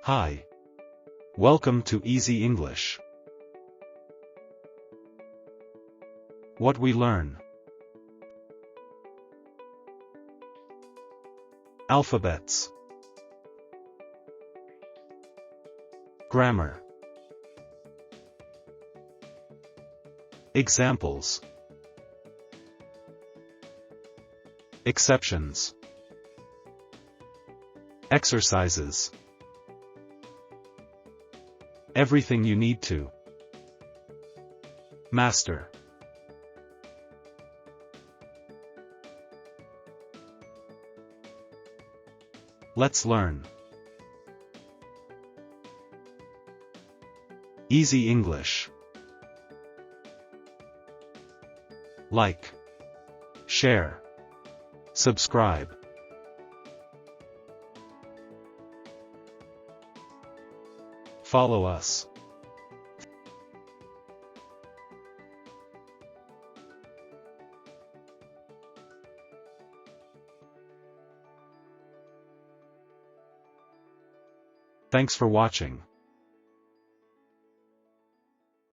Hi. Welcome to Easy English. What we learn. Alphabets. Grammar. Examples. Exceptions. Exercises. Everything you need to master. Let's learn. Easy English. Like, share, subscribe. Follow us. Thanks for watching.